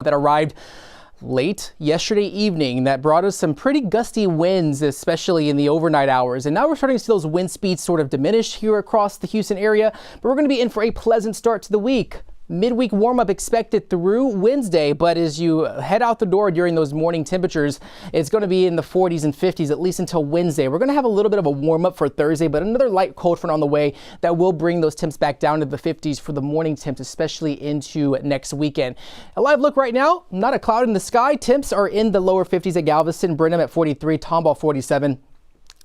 that arrived late yesterday evening that brought us some pretty gusty winds, especially in the overnight hours. And now we're starting to see those wind speeds sort of diminish here across the Houston area, but we're going to be in for a pleasant start to the week. Midweek warm-up expected through Wednesday, but as you head out the door during those morning temperatures, it's going to be in the 40s and 50s at least until Wednesday. We're going to have a little bit of a warm-up for Thursday, but another light cold front on the way that will bring those temps back down to the 50s for the morning temps, especially into next weekend. A live look right now, not a cloud in the sky. Temps are in the lower 50s at Galveston, Brenham at 43, Tomball 47.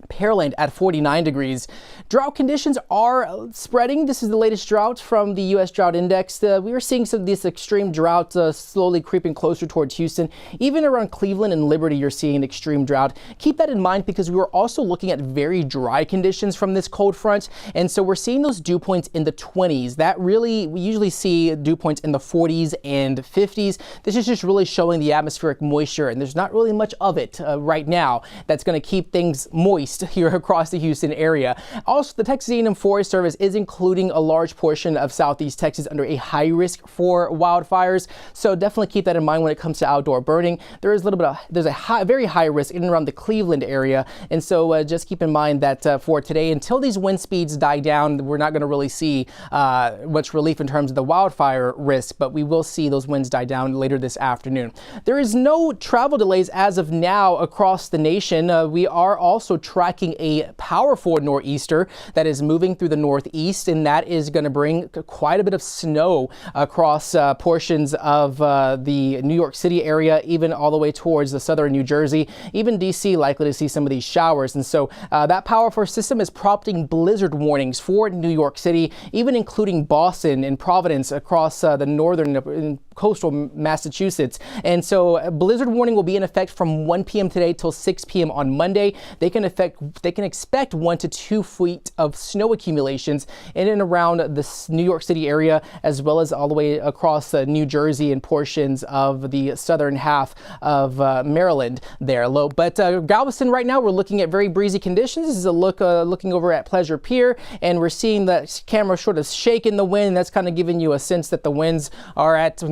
Pearland at 49 degrees. Drought conditions are spreading. This is the latest drought from the U.S. Drought Index. We are seeing some of this extreme drought slowly creeping closer towards Houston. Even around Cleveland and Liberty, you're seeing an extreme drought. Keep that in mind because we are also looking at very dry conditions from this cold front. And so we're seeing those dew points in the 20s. That really, we usually see dew points in the 40s and 50s. This is just really showing the atmospheric moisture, and there's not really much of it right now that's going to keep things moist here across the Houston area. Also, the Texas A&M Forest Service is including a large portion of southeast Texas under a high risk for wildfires. So definitely keep that in mind when it comes to outdoor burning. There's a very high risk in and around the Cleveland area. And so just keep in mind that for today, until these wind speeds die down, we're not going to really see much relief in terms of the wildfire risk, but we will see those winds die down later this afternoon. There is no travel delays as of now across the nation. We are also tracking a powerful nor'easter that is moving through the northeast, and that is going to bring quite a bit of snow across portions of the New York City area, even all the way towards the southern New Jersey. Even DC likely to see some of these showers. And so that powerful system is prompting blizzard warnings for New York City, even including Boston and Providence across the northern coastal Massachusetts. And so blizzard warning will be in effect from 1 p.m. today till 6 p.m. on Monday. They can expect 1 to 2 feet of snow accumulations in and around the New York City area, as well as all the way across New Jersey and portions of the southern half of Maryland there. But Galveston right now, we're looking at very breezy conditions. This is a look looking over at Pleasure Pier, and we're seeing the camera sort of shake in the wind. That's kind of giving you a sense that the winds are out of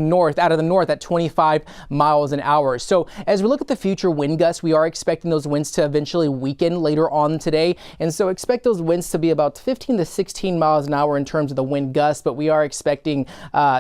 the north at 25 miles an hour. So as we look at the future wind gusts, we are expecting those winds to eventually weaken later on today. And so expect those winds to be about 15 to 16 miles an hour in terms of the wind gusts, but we are expecting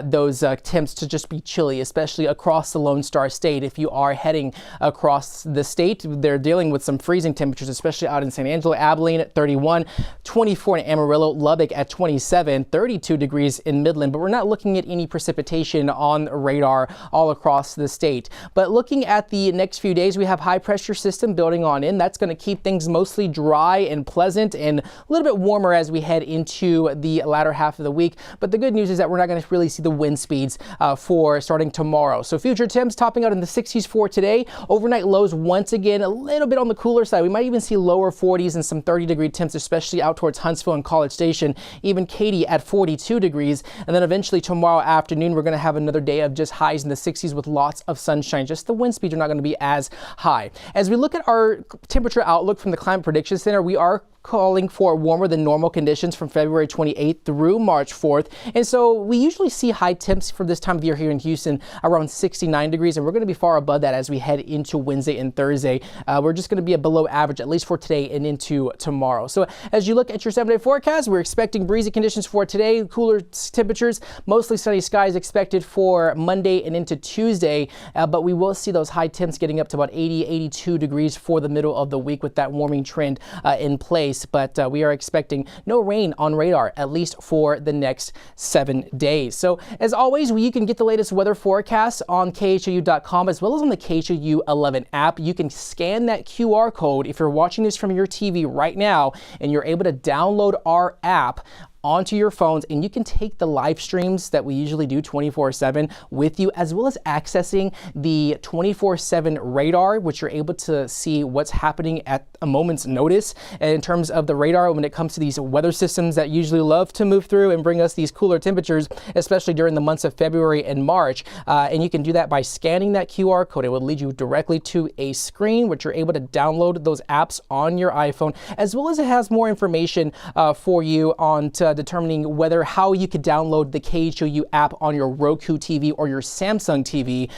those temps to just be chilly, especially across the Lone Star State. If you are heading across the state, they're dealing with some freezing temperatures, especially out in San Angelo, Abilene at 31, 24 in Amarillo, Lubbock at 27, 32 degrees in Midland, but we're not looking at any precipitation on radar all across the state. But looking at the next few days, we have high pressure system building on in. That's going to keep things mostly dry and pleasant and a little bit warmer as we head into the latter half of the week. But the good news is that we're not going to really see the wind speeds for starting tomorrow. So future temps topping out in the 60s for today. Overnight lows once again a little bit on the cooler side. We might even see lower 40s and some 30-degree temps, especially out towards Huntsville and College Station. Even Katy at 42 degrees. And then eventually tomorrow afternoon, we're going to have another day of just highs in the 60s with lots of sunshine. Just the wind speeds are not going to be as high. As we look at our temperature outlook from the Climate Prediction Center, we are calling for warmer than normal conditions from February 28th through March 4th. And so we usually see high temps for this time of year here in Houston around 69 degrees, and we're going to be far above that as we head into Wednesday and Thursday. We're just going to be below average, at least for today and into tomorrow. So as you look at your 7-day forecast, we're expecting breezy conditions for today, cooler temperatures, mostly sunny skies expected for Monday and into Tuesday, but we will see those high temps getting up to about 80, 82 degrees for the middle of the week with that warming trend in place. But we are expecting no rain on radar, at least for the next 7 days. So as always, you can get the latest weather forecasts on KHOU.com as well as on the KHOU 11 app. You can scan that QR code if you're watching this from your TV right now, and you're able to download our app onto your phones, and you can take the live streams that we usually do 24/7 with you, as well as accessing the 24/7 radar, which you're able to see what's happening at a moment's notice. And in terms of the radar, when it comes to these weather systems that usually love to move through and bring us these cooler temperatures, especially during the months of February and March, and you can do that by scanning that QR code. It will lead you directly to a screen which you're able to download those apps on your iPhone, as well as it has more information for you on determining how you could download the KHOU app on your Roku TV or your Samsung TV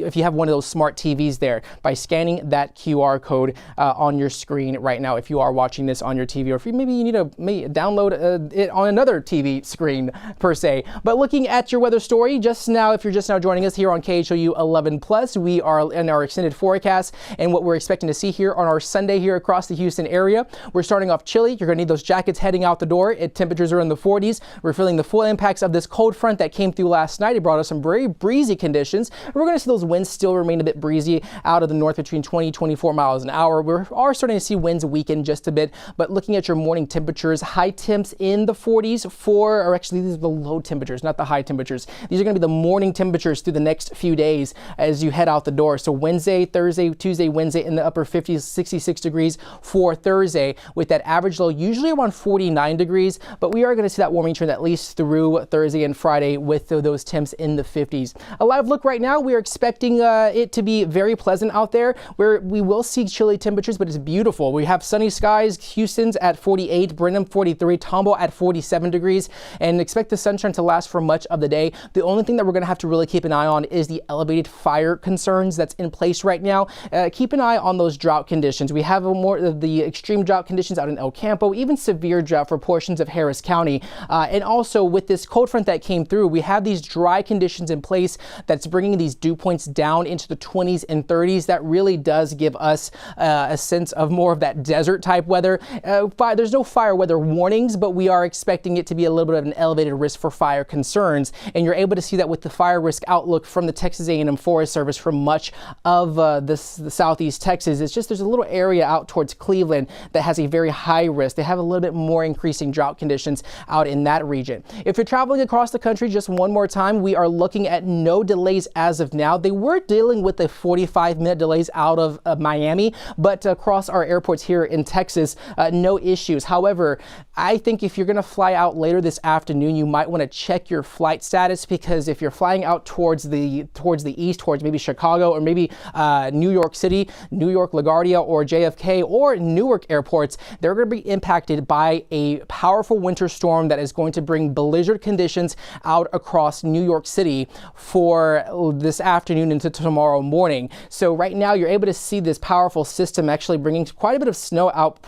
if you have one of those smart TVs there, by scanning that QR code on your screen right now if you are watching this on your TV, or if maybe you need to download it on another TV screen per se. But looking at your weather story just now, if you're just now joining us here on KHOU 11 Plus, we are in our extended forecast and what we're expecting to see here on our Sunday here across the Houston area. We're starting off chilly. You're going to need those jackets heading out the door. Temperatures are in the 40s. We're feeling the full impacts of this cold front that came through last night. It brought us some very breezy conditions. We're going to see those winds still remain a bit breezy out of the north between 20-24 miles an hour. We are starting to see winds weaken just a bit, but looking at your morning temperatures, high temps in the 40s or actually these are the low temperatures, not the high temperatures. These are going to be the morning temperatures through the next few days as you head out the door. So Wednesday, Thursday, Tuesday, Wednesday in the upper 50s, 66 degrees for Thursday, with that average low usually around 49 degrees, but we are going to see that warming trend at least through Thursday and Friday with those temps in the 50s. A live look right now, we are expecting it to be very pleasant out there, where we will see chilly temperatures, but it's beautiful. We have sunny skies. Houston's at 48, Brenham 43, Tomball at 47 degrees, and expect the sunshine to last for much of the day. The only thing that we're going to have to really keep an eye on is the elevated fire concerns that's in place right now. Keep an eye on those drought conditions. We have more of the extreme drought conditions out in El Campo, even severe drought for portions of Harris County. And also with this cold front that came through, we have these dry conditions in place that's bringing these dew points down into the 20s and 30s. That really does give us a sense of more of that desert type weather. There's no fire weather warnings, but we are expecting it to be a little bit of an elevated risk for fire concerns. And you're able to see that with the fire risk outlook from the Texas A&M Forest Service for much of the southeast Texas. It's just there's a little area out towards Cleveland that has a very high risk. They have a little bit more increasing drought conditions out in that region. If you're traveling across the country, just one more time, we are looking at no delays as of now. They were dealing with the 45-minute delays out of Miami, but across our airports here in Texas, no issues. However, I think if you're going to fly out later this afternoon, you might want to check your flight status, because if you're flying out towards the east, towards maybe Chicago or maybe New York City, New York LaGuardia or JFK or Newark airports, they're going to be impacted by a powerful winter storm that is going to bring blizzard conditions out across New York City for this afternoon into tomorrow morning. So right now you're able to see this powerful system actually bringing quite a bit of snow out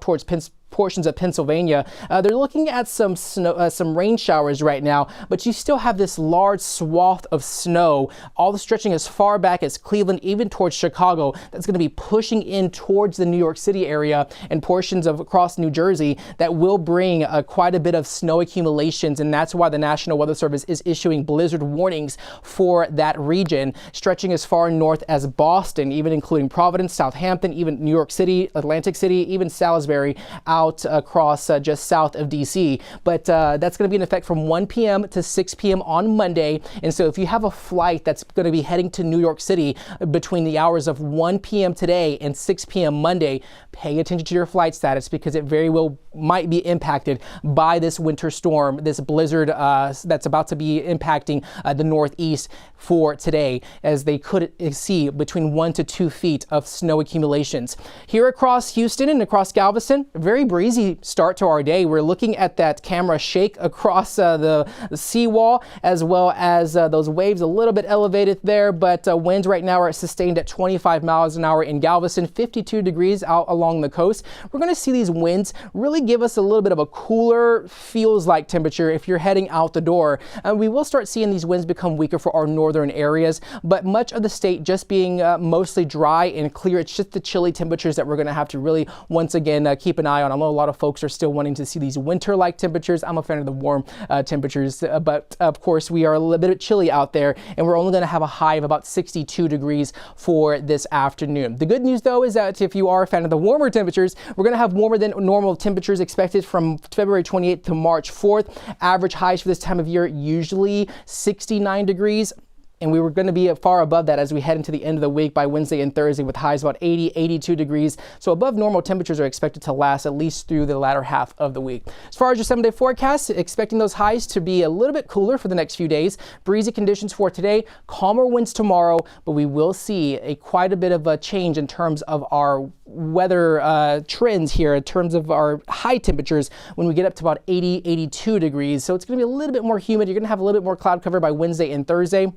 towards portions of Pennsylvania. They're looking at some snow, some rain showers right now, but you still have this large swath of snow, all stretching as far back as Cleveland, even towards Chicago. That's going to be pushing in towards the New York City area and portions of across New Jersey that will bring quite a bit of snow accumulations, and that's why the National Weather Service is issuing blizzard warnings for that region, stretching as far north as Boston, even including Providence, Southampton, even New York City, Atlantic City, even Salisbury, out across just south of DC. But that's going to be in effect from 1 p.m. to 6 p.m. on Monday. And so if you have a flight that's going to be heading to New York City between the hours of 1 p.m. today and 6 p.m. Monday, pay attention to your flight status, because it very well might be impacted by this winter storm, this blizzard that's about to be impacting the Northeast for today, as they could see between 1 to 2 feet of snow accumulations. Here across Houston and across Galveston, very breezy start to our day. We're looking at that camera shake across the seawall, as well as those waves a little bit elevated there, but winds right now are sustained at 25 miles an hour in Galveston, 52 degrees out along the coast. We're going to see these winds really give us a little bit of a cooler, feels like temperature if you're heading out the door. We will start seeing these winds become weaker for our northern areas, but much of the state just being mostly dry and clear. It's just the chilly temperatures that we're going to have to really once again keep an eye on. I know a lot of folks are still wanting to see these winter-like temperatures. I'm a fan of the warm temperatures, but of course we are a little bit chilly out there, and we're only going to have a high of about 62 degrees for this afternoon. The good news though is that if you are a fan of the warmer temperatures, we're going to have warmer than normal temperatures expected from February 28th to March 4th. Average highs for this time of year usually 69 degrees. And we were going to be far above that as we head into the end of the week by Wednesday and Thursday, with highs about 80, 82 degrees. So above normal temperatures are expected to last at least through the latter half of the week. As far as your 7-day forecast, expecting those highs to be a little bit cooler for the next few days. Breezy conditions for today, calmer winds tomorrow, but we will see quite a bit of a change in terms of our weather trends here in terms of our high temperatures when we get up to about 80, 82 degrees. So it's going to be a little bit more humid. You're going to have a little bit more cloud cover by Wednesday and Thursday.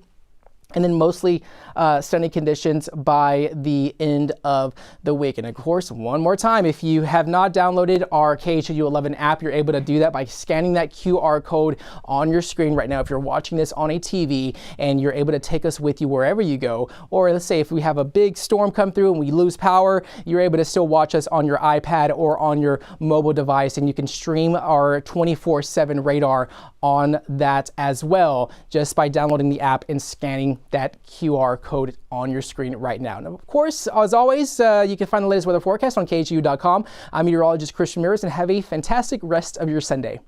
And then mostly sunny conditions by the end of the week. And of course, one more time, if you have not downloaded our KHOU 11 app, you're able to do that by scanning that QR code on your screen right now. If you're watching this on a TV, and you're able to take us with you wherever you go, or let's say if we have a big storm come through and we lose power, you're able to still watch us on your iPad or on your mobile device, and you can stream our 24/7 radar on that as well, just by downloading the app and scanning that QR code on your screen right now. Now, of course, as always, you can find the latest weather forecast on KHOU.com. I'm meteorologist Ramirez, and have a fantastic rest of your Sunday.